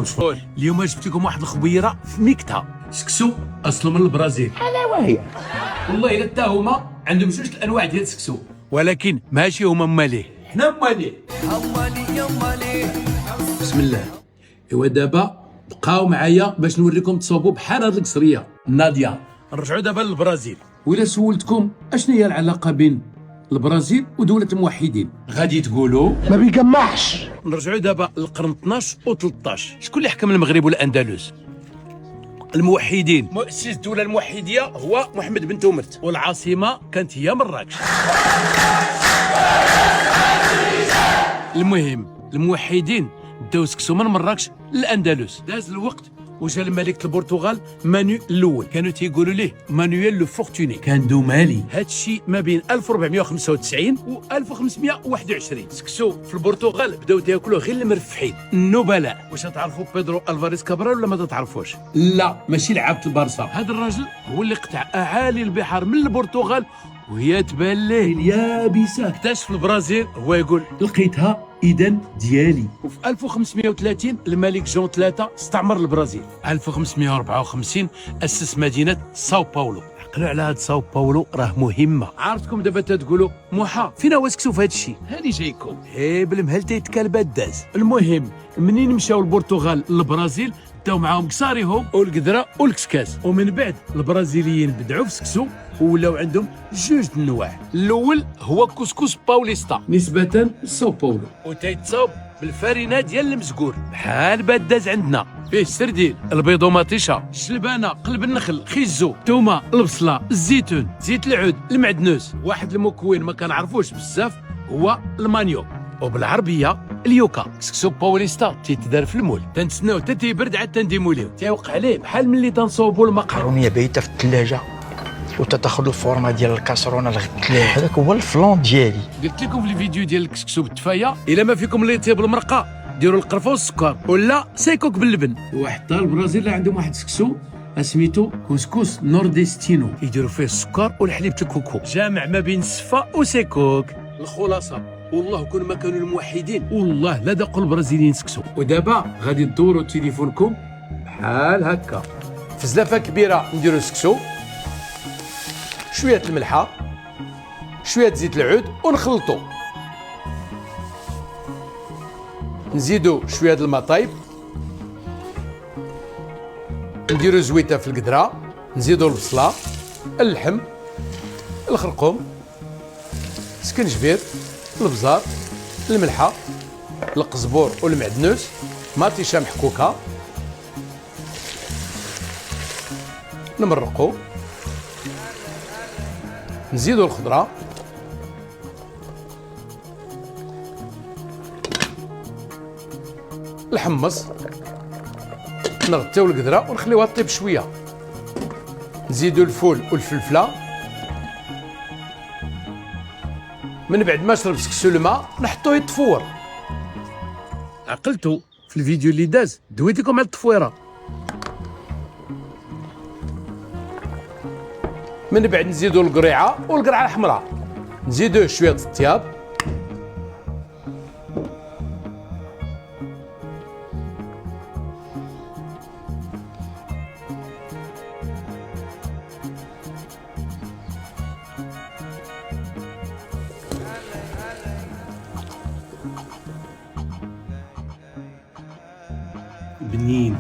شكون اليوم جبت لكم واحد الخبيره في ميكتا سكسو اصله من البرازيل. الا وهي والله الا حتى هما عندهم جوج الانواع ديال السكسو، ولكن ماشي هما ماليه، حنا ماليه. بسم الله. ايوا دابا بقاو معايا باش نوريكم تصاوبوا بحال هاد القصريه ناديه. نرجعوا دابا للبرازيل، وإلا سولتكم اشنو هي العلاقه بين البرازيل ودولة الموحدين غادي تقولوا ما بيجمعش. نرجعوا دابا للقرن 12 و 13. شكون اللي حكم المغرب والاندلس؟ الموحدين. مؤسس الدولة الموحدية هو محمد بن تومرت، والعاصمة كانت هي مراكش. المهم الموحدين داو سكسو من مراكش للاندلس. داز الوقت وجا الملك البرتغال مانويل الاول، كانوا تيقولوا ليه مانويل لو فورتوني، كان دو مالي. هذا الشيء ما بين 1495 و 1521. سكسو في البرتغال بداو تاكلوه غير المرفحين النبلاء. واش تعرفوا بيدرو الفاريز كابرال ولا ما تعرفوش؟ لا ماشي لعابه البارسا. هذا الراجل هو اللي قطع اعالي البحار من البرتغال وهي تبان ليه اليابسه. اكتشف البرازيل، هو يقول لقيتها اذا ديالي. وفي 1530 الملك جون ثلاثة استعمر البرازيل. 1554 اسس مدينه ساو باولو. عقلوا على هاد ساو باولو راه مهمه. عرفتكم دابا تقولوا موحى فينا هو سكسو في هاد الشيء؟ هاني جايكم بالمهلته يتكالبات داز. المهم منين مشاو البرتغال للبرازيل داو معاهم كساريهم والقدره والكسكاس، ومن بعد البرازيليين بدعوا في سكسو ولاو عندهم جوج النواع. الاول هو كسكس باوليستا نسبه لساو باولو، وتيتصاوب بالفارينه ديال المزقور بحال باداز عندنا، فيه السردين، البيض ومطيشه، الشلبانه، قلب النخل، خيزو، الثومه، البصله، الزيتون، زيت العود، المعدنوس. واحد المكون ما كنعرفوش بزاف هو المانيو، وبالعربيه اليوكا. سكسو باوليستا تيتدار في المول، تنتسناو حتى تيبرد عاد تنديموليو، تيوقع عليه بحال ملي تنصوبوا المقهى. مكرونيه بايته في الثلاجه وتتاخذ الفورمه ديال الكاسرونه الغدلاه. هذاك هو الفلان ديالي. قلت لكم في الفيديو ديال الكسكسو بالتفايه، الا ما فيكم اللي يطيب المرقه ديروا القرفه والسكر ولا سيكوك باللبن. وحتى البرازيل عندهم واحد سكسو سميتو كوسكوس نورديستينو، يديروا فيه السكر والحليب الكوكو، جامع ما بين السفا وسيكوك. الخلاصه والله كون ما كانوا الموحدين والله لا داقوا البرازيليين سكسو. ودابا غادي تدوروا تليفونكم بحال هكا في زلافه كبيره نديروا سكسو، شويه الملحه، شويه زيت العود ونخلطو، نزيدو شويه د الماء طايب، نديرو زويته في القدره، نزيدو البصله، اللحم، الخرقوم، سكنجبير، البزار، الملحه، القزبور والمعدنوس، مطيشه محكوكه، نمرقو، نزيدو الخضره، الحمص، نغطيو القدره ونخليوها طيب شويه، نزيدو الفول والفلفله. من بعد ما شرب سكسو الماء نحطوه يتفور. عقلتو في الفيديو اللي داز دويتكم على التفويره. من بعد نزيدو القريعه والقرعه الحمراء، نزيدوه شويه الطياب، بنين